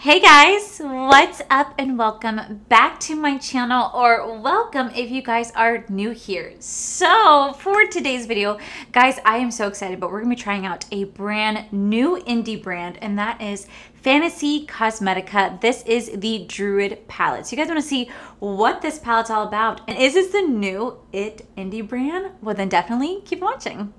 Hey guys, what's up and welcome back to my channel, or welcome if you guys are new here. So for today's video, guys, I am so excited, but we're gonna be trying out a brand new indie brand, and that is Fantasy Cosmetica. This is the Druid Palette. So you guys wanna see what this palette's all about, and is this the new indie brand? Well then definitely keep watching.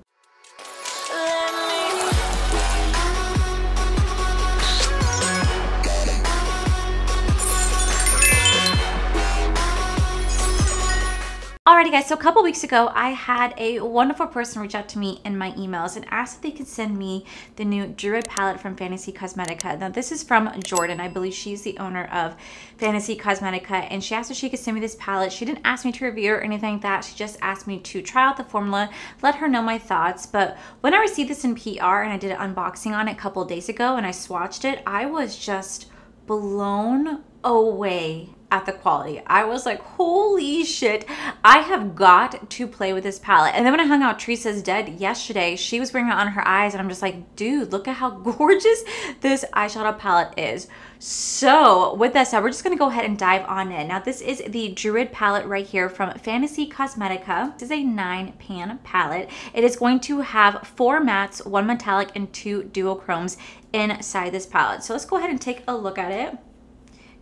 Alrighty guys, so a couple weeks ago, I had a wonderful person reach out to me in my emails and asked if they could send me the new Druid palette from Fantasy Cosmetica. Now this is from Jordan. I believe she's the owner of Fantasy Cosmetica, and she asked if she could send me this palette. She didn't ask me to review or anything like that. She just asked me to try out the formula, let her know my thoughts. But when I received this in PR and I did an unboxing on it a couple days ago and I swatched it, I was just blown away at the quality. I was like, holy shit, I have got to play with this palette. And then when I hung out Teresa's Dead yesterday, she was wearing it on her eyes and I'm just like, dude, look at how gorgeous this eyeshadow palette is. So with that said, we're just gonna go ahead and dive on in. Now this is the Druid palette right here from Fantasy Cosmetica. This is a 9-pan palette. It is going to have 4 mattes, 1 metallic, and 2 duochromes inside this palette. So let's go ahead and take a look at it.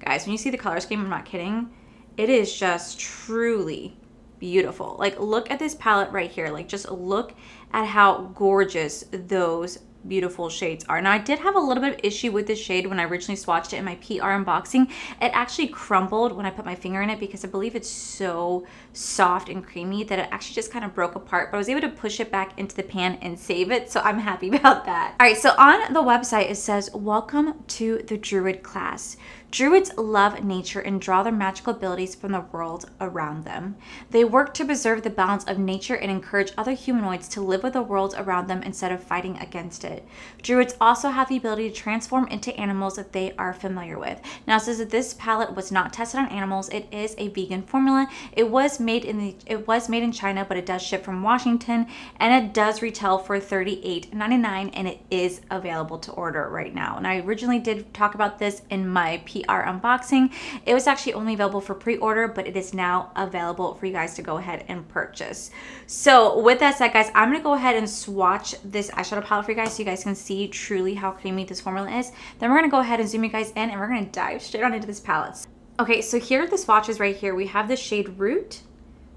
Guys, when you see the color scheme, I'm not kidding. It is just truly beautiful. Like, look at this palette right here. Like, just look at how gorgeous those beautiful shades are. Now I did have a little bit of issue with this shade when I originally swatched it in my PR unboxing. It actually crumbled when I put my finger in it because I believe it's so soft and creamy that it actually just kind of broke apart, but I was able to push it back into the pan and save it, so I'm happy about that. All right, so on the website it says, welcome to the Druid class. Druids love nature and draw their magical abilities from the world around them. They work to preserve the balance of nature and encourage other humanoids to live with the world around them instead of fighting against it. Druids also have the ability to transform into animals that they are familiar with. Now it says that this palette was not tested on animals. It is a vegan formula. It was made in China, but it does ship from Washington, and it does retail for $38.99, and it is available to order right now. And I originally did talk about this in my PR unboxing. It was actually only available for pre-order, but it is now available for you guys to go ahead and purchase. So with that said, guys, I'm gonna go ahead and swatch this eyeshadow palette for you guys so you guys can see truly how creamy this formula is. Then we're gonna go ahead and zoom you guys in and we're gonna dive straight on into this palette. Okay, so here are the swatches right here. We have the shade Root,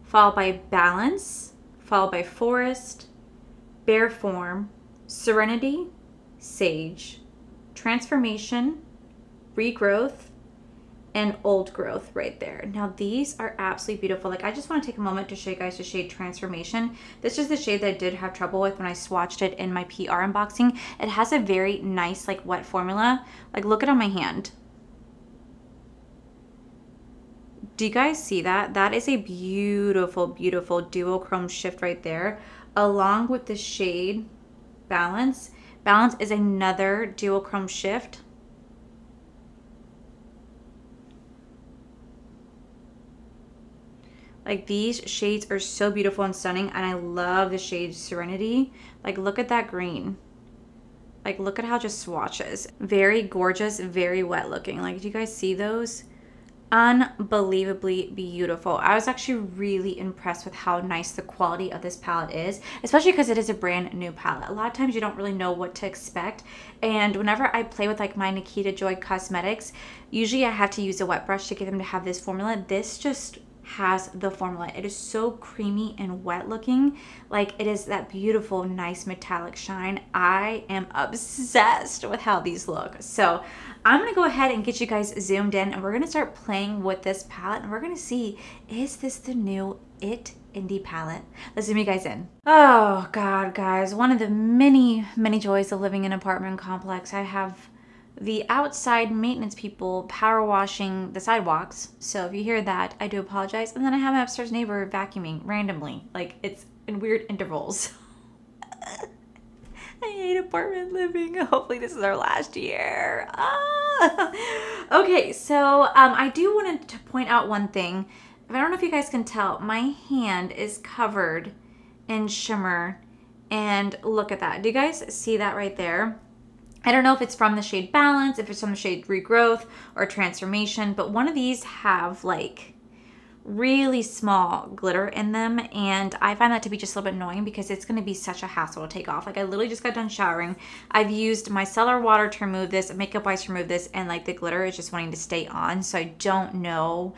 followed by Balance, followed by Forest, Bare Form, Serenity, Sage, Transformation, Regrowth, and Old Growth right there. Now these are absolutely beautiful. Like, I just want to take a moment to show you guys the shade Transformation. This is the shade that I did have trouble with when I swatched it in my PR unboxing. It has a very nice like wet formula. Like, look at it on my hand. Do you guys see that? That is a beautiful, beautiful duochrome shift right there, along with the shade Balance. Balance is another duochrome shift. Like, these shades are so beautiful and stunning, and I love the shade Serenity. Like, look at that green. Like, look at how just swatches. Very gorgeous, very wet looking. Like, do you guys see those? Unbelievably beautiful. I was actually really impressed with how nice the quality of this palette is, especially because it is a brand new palette. A lot of times you don't really know what to expect, and whenever I play with like my Nikita Joy cosmetics, usually I have to use a wet brush to get them to have this formula. This just has the formula. It is so creamy and wet looking. Like, it is that beautiful, nice metallic shine. I am obsessed with how these look. So I'm gonna go ahead and get you guys zoomed in, and we're gonna start playing with this palette, and we're gonna see, is this the new indie palette? Let's zoom you guys in. Oh God, guys, one of the many joys of living in an apartment complex. I have the outside maintenance people power washing the sidewalks, so if you hear that, I do apologize. And then I have my upstairs neighbor vacuuming randomly. Like, it's in weird intervals. I hate apartment living. Hopefully this is our last year. Okay, so I do want to point out one thing. I don't know if you guys can tell, my hand is covered in shimmer, and look at that. Do you guys see that right there? I don't know if it's from the shade Balance, if it's from the shade Regrowth or Transformation, but one of these have like really small glitter in them, and I find that to be just a little bit annoying because it's going to be such a hassle to take off. Like, I literally just got done showering. I've used micellar water to remove this, makeup wipes to remove this, and like the glitter is just wanting to stay on, so I don't know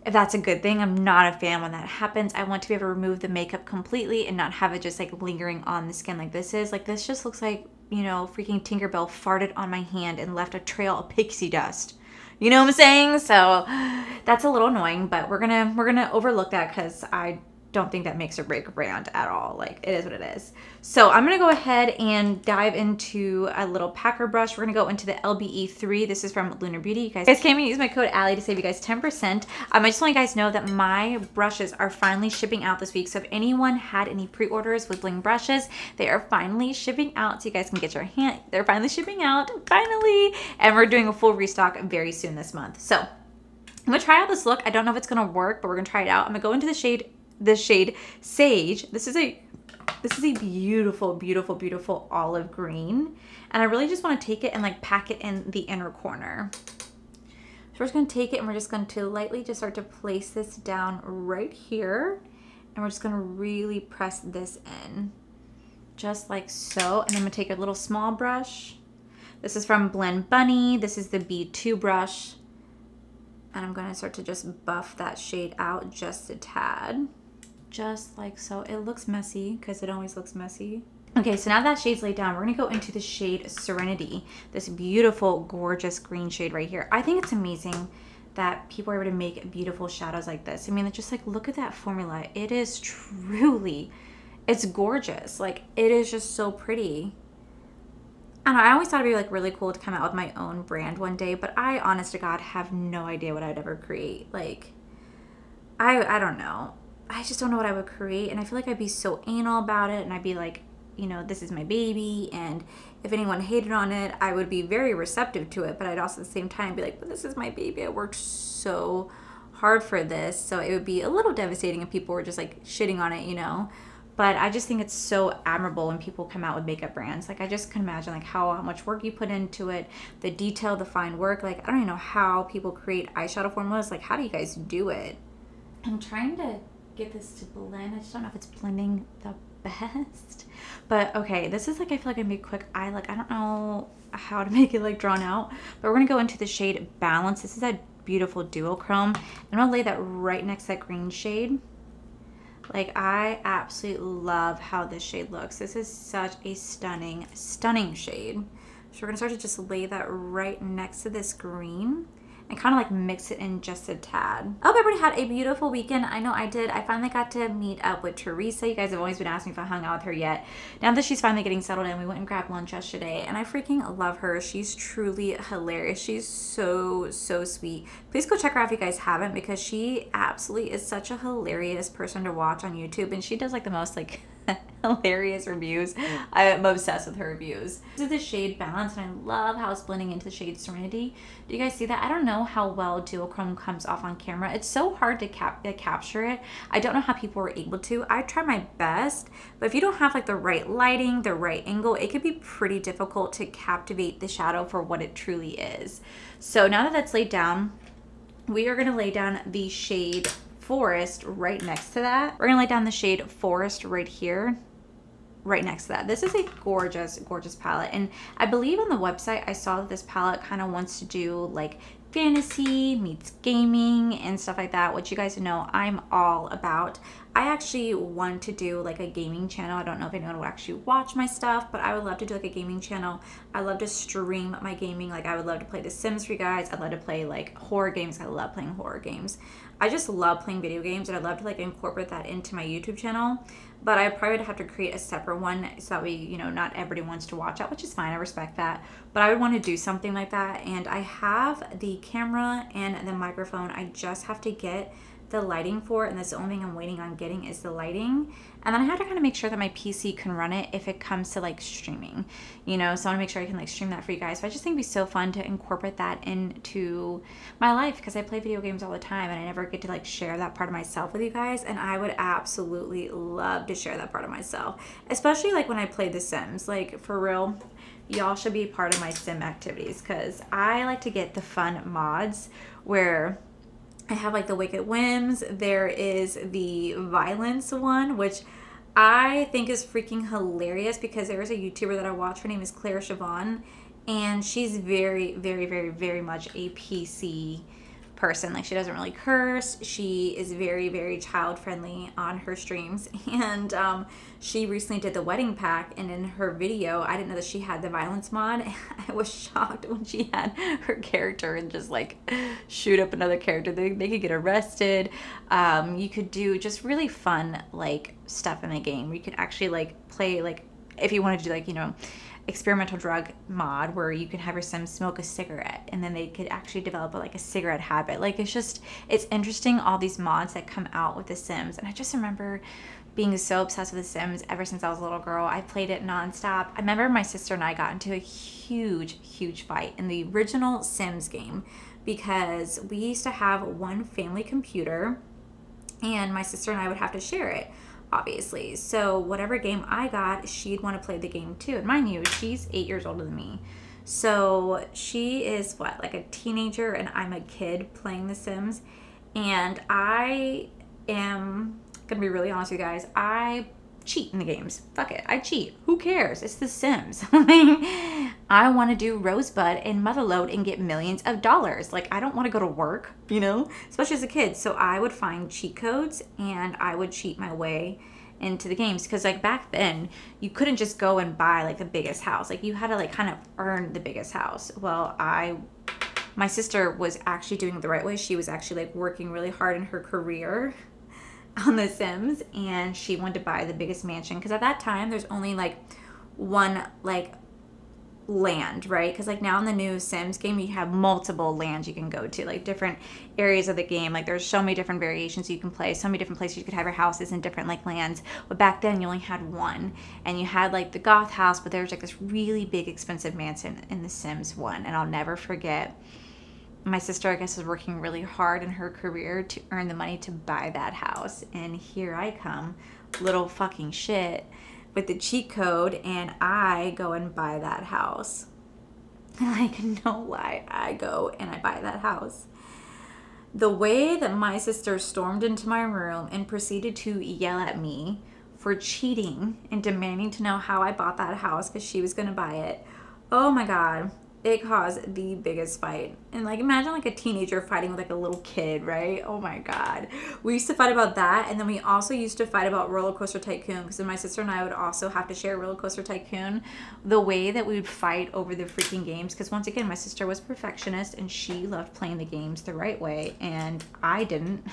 if that's a good thing. I'm not a fan when that happens. I want to be able to remove the makeup completely and not have it just like lingering on the skin like this is. Like, this just looks like, you know, freaking Tinkerbell farted on my hand and left a trail of pixie dust. You know what I'm saying? So that's a little annoying, but we're gonna overlook that because I don't think that makes or break a brand at all. Like, it is what it is. So I'm gonna go ahead and dive into a little packer brush. We're gonna go into the LBE3. This is from Lunar Beauty. You guys came and use my code Allie to save you guys 10%. I just want you guys to know that my brushes are finally shipping out this week. So if anyone had any pre-orders with bling brushes, they are finally shipping out, so you guys can get your hand. They're finally shipping out, finally, and we're doing a full restock very soon this month. So I'm gonna try out this look. I don't know if it's gonna work, but we're gonna try it out. I'm gonna go into the shade Sage. This is a beautiful, beautiful, beautiful olive green. And I really just want to take it and like pack it in the inner corner. So we're just going to take it and we're just going to lightly just start to place this down right here. And we're just going to really press this in. Just like so. And I'm going to take a little small brush. This is from Blend Bunny. This is the B2 brush. And I'm going to start to just buff that shade out just a tad. Just like so. It looks messy because it always looks messy. Okay, so now that shade's laid down, we're gonna go into the shade Serenity, this beautiful, gorgeous green shade right here. I think it's amazing that people are able to make beautiful shadows like this. I mean, just like, look at that formula. It is truly, it's gorgeous. Like, it is just so pretty. I don't know, I always thought it'd be like really cool to come out with my own brand one day, but I, honest to God, have no idea what I'd ever create. Like, I don't know. I just don't know what I would create, and I feel like I'd be so anal about it, and I'd be like, you know, this is my baby, and if anyone hated on it, I would be very receptive to it, but I'd also at the same time be like, but this is my baby. I worked so hard for this, so it would be a little devastating if people were just like shitting on it, you know. But I just think it's so admirable when people come out with makeup brands. Like, I just can imagine like how much work you put into it, the detail, the fine work. Like, I don't even know how people create eyeshadow formulas. Like, how do you guys do it? I'm trying to get this to blend. I just don't know if it's blending the best, but okay, this is like, I feel like I'm gonna be quick eye. Like, I don't know how to make it like drawn out, but we're gonna go into the shade Balance. This is that beautiful duochrome. I'm gonna lay that right next to that green shade. Like, I absolutely love how this shade looks. This is such a stunning, stunning shade. So we're gonna start to just lay that right next to this green and kind of like mix it in just a tad. I hope everybody had a beautiful weekend. I know I did. I finally got to meet up with Teresa. You guys have always been asking if I hung out with her yet. Now that she's finally getting settled in, we went and grabbed lunch yesterday, and I freaking love her. She's truly hilarious. She's so, so sweet. Please go check her out if you guys haven't, because she absolutely is such a hilarious person to watch on YouTube, and she does like the most like hilarious reviews. I'm obsessed with her reviews. This is the shade Balance, and I love how it's blending into the shade Serenity. Do you guys see that? I don't know how well duochrome comes off on camera. It's so hard to capture it. I don't know how people were able to. I try my best, but if you don't have like the right lighting, the right angle, it could be pretty difficult to captivate the shadow for what it truly is. So now that that's laid down, we are going to lay down the shade Forest right next to that. We're gonna lay down the shade Forest right here, right next to that. This is a gorgeous, gorgeous palette, and I believe on the website I saw that this palette kind of wants to do like fantasy meets gaming and stuff like that, which you guys know I'm all about. I actually want to do like a gaming channel. I don't know if anyone would actually watch my stuff, but I would love to do like a gaming channel. I love to stream my gaming. Like, I would love to play The Sims for you guys. I'd love to play like horror games. I love playing horror games. I just love playing video games, and I'd love to like incorporate that into my YouTube channel. But I probably would have to create a separate one so that way, you know, not everybody wants to watch that, which is fine. I respect that. But I would want to do something like that. And I have the camera and the microphone. I just have to get the lighting for it, and that's the only thing I'm waiting on getting is the lighting. And then I have to kind of make sure that my PC can run it if it comes to like streaming, you know, so I want to make sure I can like stream that for you guys. So I just think it'd be so fun to incorporate that into my life, because I play video games all the time and I never get to like share that part of myself with you guys, and I would absolutely love to share that part of myself, especially like when I play The Sims. Like, for real, y'all should be part of my sim activities, because I like to get the fun mods where I have like the Wicked Whims. There is the violence one, which I think is freaking hilarious, because there is a YouTuber that I watch. Her name is Claire Siobhan, and she's very, very, very, very much a PC person. Like, she doesn't really curse. She is very, very child friendly on her streams, and she recently did the wedding pack, and in her video I didn't know that she had the violence mod. I was shocked when she had her character and just like shoot up another character. They could get arrested. You could do just really fun like stuff in the game. You could actually like play, like if you want to do like, you know, experimental drug mod where you can have your Sims smoke a cigarette and then they could actually develop like a cigarette habit. Like, it's interesting, all these mods that come out with the Sims. And I just remember being so obsessed with the Sims ever since I was a little girl. I played it nonstop. I remember my sister and I got into a huge fight in the original Sims game, because we used to have one family computer and my sister and I would have to share it, obviously. So whatever game I got, she'd want to play the game too. And mind you, she's 8 years older than me. So she is what, like a teenager, and I'm a kid playing The Sims. And I am gonna be really honest with you guys, I cheat in the games. Fuck it, I cheat. Who cares? It's The Sims. I want to do Rosebud and Motherload and get millions of dollars. Like, I don't want to go to work, you know, especially as a kid. So I would find cheat codes and I would cheat my way into the games, because like back then you couldn't just go and buy like the biggest house. Like, you had to like kind of earn the biggest house. Well, my sister was actually doing it the right way. She was actually like working really hard in her career on The Sims, and she wanted to buy the biggest mansion, because at that time there's only like one like land, right? Because like now in the new Sims game you have multiple lands you can go to, like different areas of the game. Like, there's so many different variations you can play, so many different places you could have your houses in different like lands. But back then you only had one, and you had like the goth house, but there's like this really big expensive mansion in The Sims 1. And I'll never forget, my sister, I guess, was working really hard in her career to earn the money to buy that house. And here I come, little fucking shit, with the cheat code, and I go and buy that house. Like, no lie, I go and I buy that house. The way that my sister stormed into my room and proceeded to yell at me for cheating and demanding to know how I bought that house because she was going to buy it. Oh my God. It caused the biggest fight. And like, imagine like a teenager fighting with like a little kid, right? Oh my God. We used to fight about that, and then we also used to fight about Roller Coaster Tycoon, because then my sister and I would also have to share Roller Coaster Tycoon. The way that we would fight over the freaking games, because once again, my sister was a perfectionist and she loved playing the games the right way, and I didn't.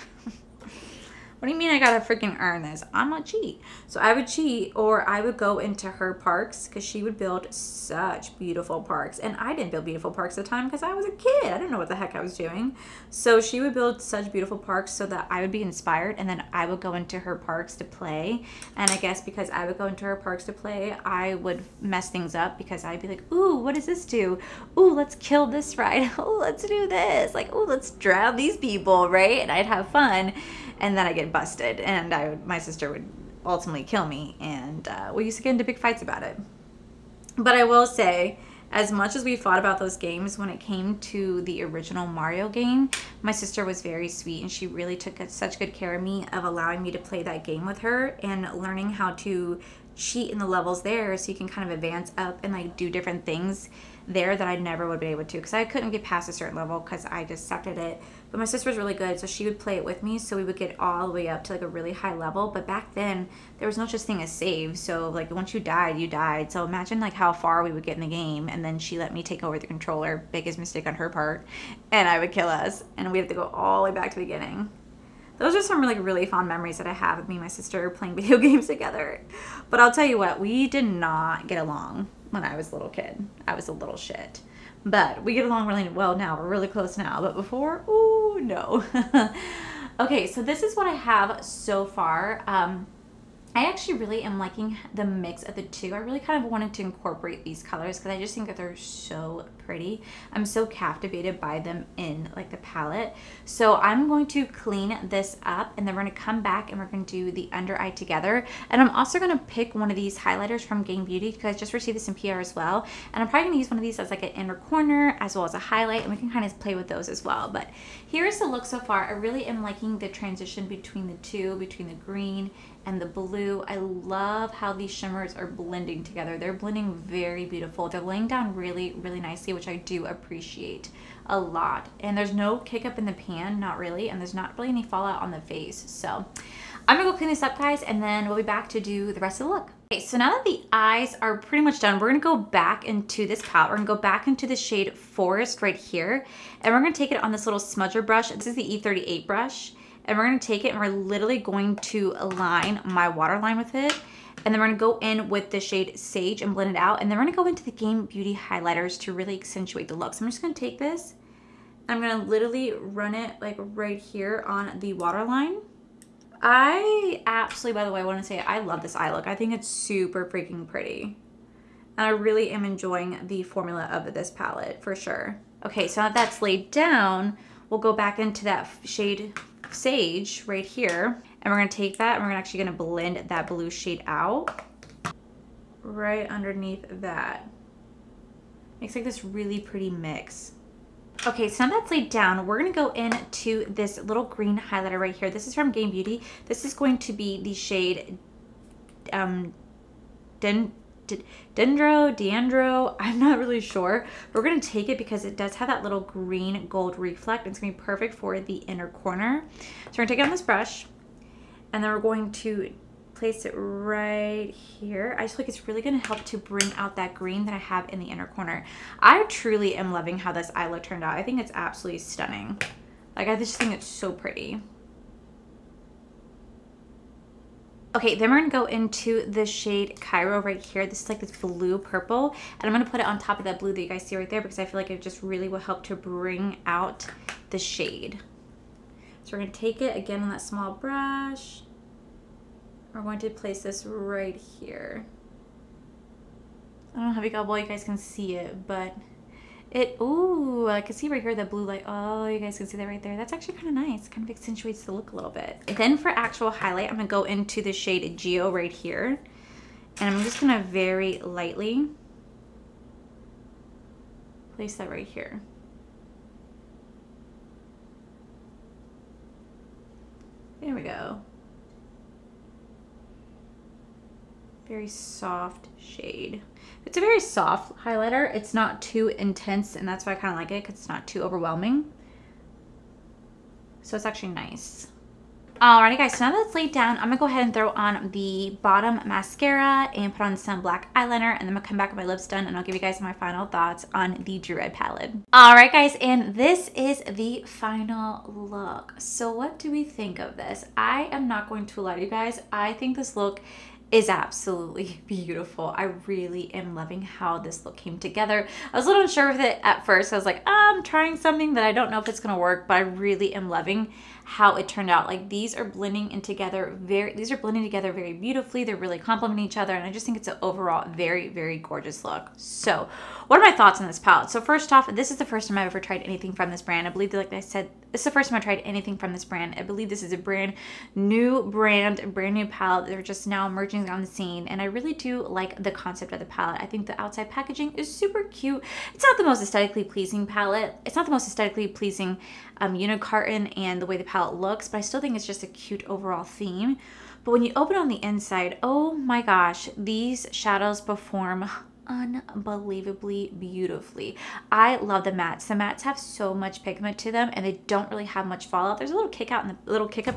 What do you mean I gotta freaking earn this? I'm gonna cheat. So I would cheat, or I would go into her parks, because she would build such beautiful parks. And I didn't build beautiful parks at the time because I was a kid. I didn't know what the heck I was doing. So she would build such beautiful parks so that I would be inspired, and then I would go into her parks to play. And I guess because I would go into her parks to play, I would mess things up, because I'd be like, ooh, what does this do? Ooh, let's kill this ride. Ooh, let's do this. Like, ooh, let's drown these people, right? And I'd have fun. And then I get busted, and my sister would ultimately kill me, and we used to get into big fights about it. But I will say, as much as we fought about those games, when it came to the original Mario game, my sister was very sweet, and she really took such good care of me, of allowing me to play that game with her and learning how to cheat in the levels there, so you can kind of advance up and like do different things there that I never would be able to, because I couldn't get past a certain level because I just sucked at it. But my sister was really good, so she would play it with me, so we would get all the way up to like a really high level. But back then there was no such thing as save, so like once you died, you died. So imagine like how far we would get in the game, and then she let me take over the controller, biggest mistake on her part, and I would kill us, and we have to go all the way back to the beginning. Those are some like really fond memories that I have of me and my sister playing video games together. But I'll tell you what, we did not get along when I was a little kid. I was a little shit. But we get along really well now. We're really close now. But before, ooh, no. Okay, so this is what I have so far. I actually really am liking the mix of the two. I really kind of wanted to incorporate these colors because I just think that they're so pretty. I'm so captivated by them in like the palette. So I'm going to clean this up and then we're going to come back and we're going to do the under eye together. And I'm also going to pick one of these highlighters from Game Beauty because I just received this in PR as well. And I'm probably going to use one of these as like an inner corner as well as a highlight, and we can kind of play with those as well. But here's the look so far. I really am liking the transition between the two, between the green and the blue. I love how these shimmers are blending together. They're blending very beautiful. They're laying down really, really nicely, which I do appreciate a lot. And there's no kick up in the pan, not really, and there's not really any fallout on the face. So I'm gonna go clean this up, guys, and then we'll be back to do the rest of the look. Okay, so now that the eyes are pretty much done, we're gonna go back into this palette. We're gonna go back into the shade Forest right here, and we're gonna take it on this little smudger brush. This is the E38 brush. And we're gonna take it and we're literally going to align my waterline with it. And then we're gonna go in with the shade Sage and blend it out. And then we're gonna go into the Game Beauty highlighters to really accentuate the look. So I'm just gonna take this, I'm gonna literally run it like right here on the waterline. I absolutely, by the way, I wanna say I love this eye look. I think it's super freaking pretty. And I really am enjoying the formula of this palette for sure. Okay, so now that that's laid down, we'll go back into that shade Sage right here, and we're going to take that and we're actually going to blend that blue shade out right underneath that. Makes like this really pretty mix. Okay, so now that's laid down, we're going to go into this little green highlighter right here. This is from Game Beauty. This is going to be the shade Deandro, I'm not really sure. We're going to take it because it does have that little green gold reflect. It's going to be perfect for the inner corner. So we're going to take it on this brush, and then we're going to place it right here. I just feel like it's really going to help to bring out that green that I have in the inner corner. I truly am loving how this eye look turned out. I think it's absolutely stunning. Like, I just think it's so pretty. Okay, then we're gonna go into the shade Cairo right here. This is like this blue purple, and I'm gonna put it on top of that blue that you guys see right there because I feel like it just really will help to bring out the shade. So we're gonna take it again on that small brush. We're going to place this right here. I don't know how well you guys can see it, but ooh, I can see right here the blue light. Oh, you guys can see that right there. That's actually kind of nice. Kind of accentuates the look a little bit. And then for actual highlight, I'm gonna go into the shade Geo right here. And I'm just gonna very lightly place that right here. There we go. Very soft shade. It's a very soft highlighter. It's not too intense, and that's why I kind of like it because it's not too overwhelming. So it's actually nice. Alrighty guys, so now that it's laid down, I'm gonna go ahead and throw on the bottom mascara and put on some black eyeliner, and then I'm gonna come back with my lips done and I'll give you guys my final thoughts on the Druid palette. Alright guys, and this is the final look. So what do we think of this? I am not going to lie to you guys. I think this look is absolutely beautiful. I really am loving how this look came together. I was a little unsure with it at first. I was like, I'm trying something that I don't know if it's gonna work, but I really am loving how it turned out. Like, these are blending in together very beautifully. They're really complementing each other, and I just think it's an overall very, very gorgeous look. So what are my thoughts on this palette? So first off, this is the first time I've ever tried anything from this brand. I believe that, like I said, this is the first time I tried anything from this brand. I believe this is a brand new palette. They're just now emerging on the scene, and I really do like the concept of the palette. I think the outside packaging is super cute. It's not the most aesthetically pleasing palette. It's not the most aesthetically pleasing unicarton and the way the palette looks, but I still think it's just a cute overall theme. But when you open on the inside, oh my gosh, these shadows perform unbelievably beautifully. I love the mattes. The mattes have so much pigment to them, and they don't really have much fallout. There's a little kick up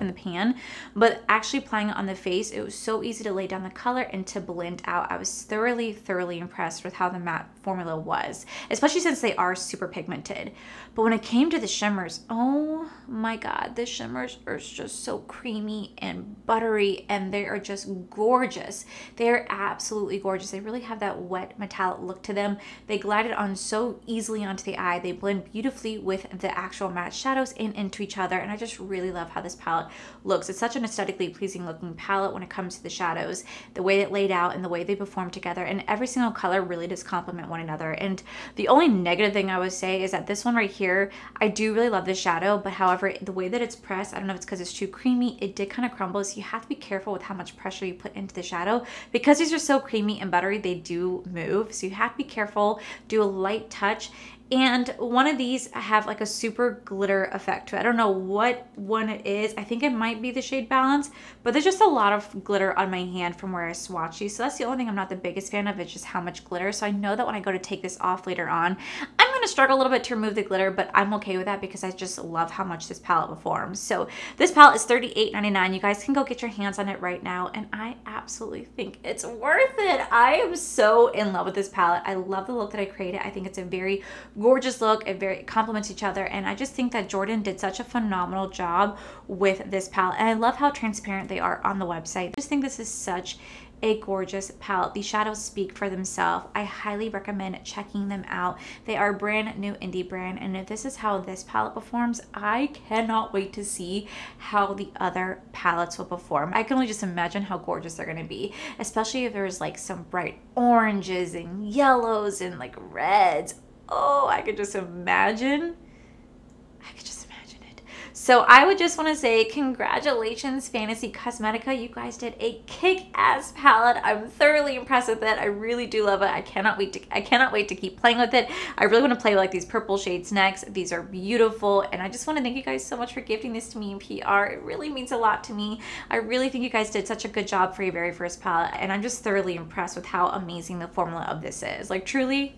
in the pan, but actually applying it on the face, it was so easy to lay down the color and to blend out. I was thoroughly impressed with how the matte formula was, especially since they are super pigmented. But when it came to the shimmers, oh my god, the shimmers are just so creamy and buttery, and they are just gorgeous. They're absolutely gorgeous. They really have that wet matte metallic look to them. They glided on so easily onto the eye. They blend beautifully with the actual matte shadows and into each other, and I just really love how this palette looks. It's such an aesthetically pleasing looking palette when it comes to the shadows, the way it laid out and the way they perform together, and every single color really does complement one another. And the only negative thing I would say is that this one right here, I do really love the shadow, but however, the way that it's pressed, I don't know if it's because it's too creamy, it did kind of crumble, so you have to be careful with how much pressure you put into the shadow. Because these are so creamy and buttery, they do move, so you have to be careful, do a light touch. And one of these have like a super glitter effect to it. I don't know what one it is. I think it might be the shade Balance, but there's just a lot of glitter on my hand from where I swatched these. So that's the only thing I'm not the biggest fan of, it's just how much glitter. So I know that when I go to take this off later on, I'm gonna struggle a little bit to remove the glitter, but I'm okay with that because I just love how much this palette performs. So this palette is $38.99. You guys can go get your hands on it right now, and I absolutely think it's worth it. I am so in love with this palette. I love the look that I created. I think it's a very gorgeous look. It complements each other, and I just think that Jordan did such a phenomenal job with this palette, and I love how transparent they are on the website. I just think this is such a gorgeous palette. These shadows speak for themselves. I highly recommend checking them out. They are a brand new indie brand, and if this is how this palette performs, I cannot wait to see how the other palettes will perform. I can only just imagine how gorgeous they're going to be, especially if there's like some bright oranges and yellows and like reds. Oh, I could just imagine. So I would just want to say congratulations, Fantasy Cosmetica. You guys did a kick-ass palette. I'm thoroughly impressed with it. I really do love it. I cannot wait to keep playing with it. I really want to play with like these purple shades next. These are beautiful, and I just want to thank you guys so much for gifting this to me in PR. It really means a lot to me. I really think you guys did such a good job for your very first palette, and I'm just thoroughly impressed with how amazing the formula of this is. Like truly,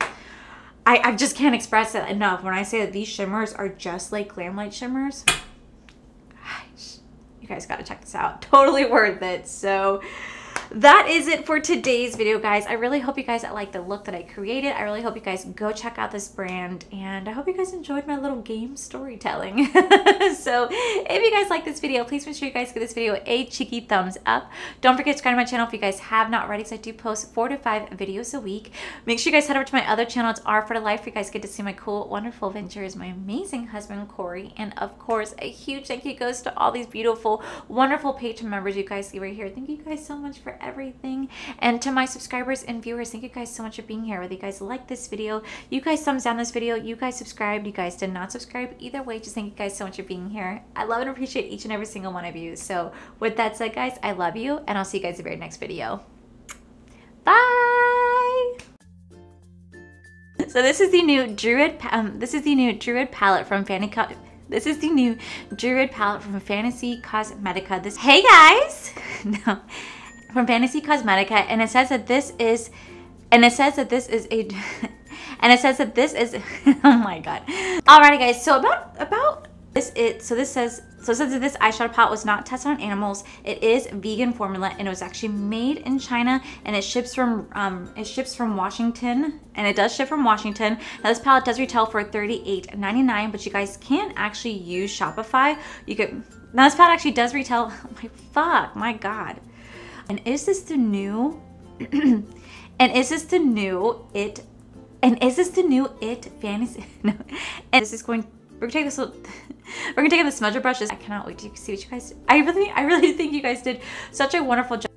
I just can't express it enough when I say that these shimmers are just like glam light shimmers. You guys got to check this out. Totally worth it. So that is it for today's video, guys. I really hope you guys like the look that I created. I really hope you guys go check out this brand, and I hope you guys enjoyed my little game storytelling. So if you guys like this video, please make sure you guys give this video a cheeky thumbs up. Don't forget to subscribe to my channel if you guys have not already, because I do post 4 to 5 videos a week. Make sure you guys head over to my other channel. It's R for the Life. You guys get to see my cool, wonderful adventures, my amazing husband, Corey, and of course, a huge thank you goes to all these beautiful, wonderful Patreon members you guys see right here. Thank you guys so much for everything. And to my subscribers and viewers, thank you guys so much for being here. Whether you guys like this video, you guys thumbs down this video, you guys subscribed, you guys did not subscribe, either way, just thank you guys so much for being here. I love and appreciate each and every single one of you. So with that said, guys, I love you, and I'll see you guys in the very next video. Bye. So this is the new Druid palette from This is the new Druid palette from Fantasy Cosmetica. Hey guys, no, from Fantasy Cosmetica, and it says that this is, oh my god. Alrighty guys, so about this, this says that this eyeshadow palette was not tested on animals. It is vegan formula, and it was actually made in China, and it ships from Washington, and it does ship from Washington. Now this palette does retail for $38.99, but you guys can actually use Shopify. Now this palette actually does retail, my god. And is this the new fantasy? No. And this is going, we're gonna take the smudger brushes. I cannot wait to see what you guys, I really think you guys did such a wonderful job.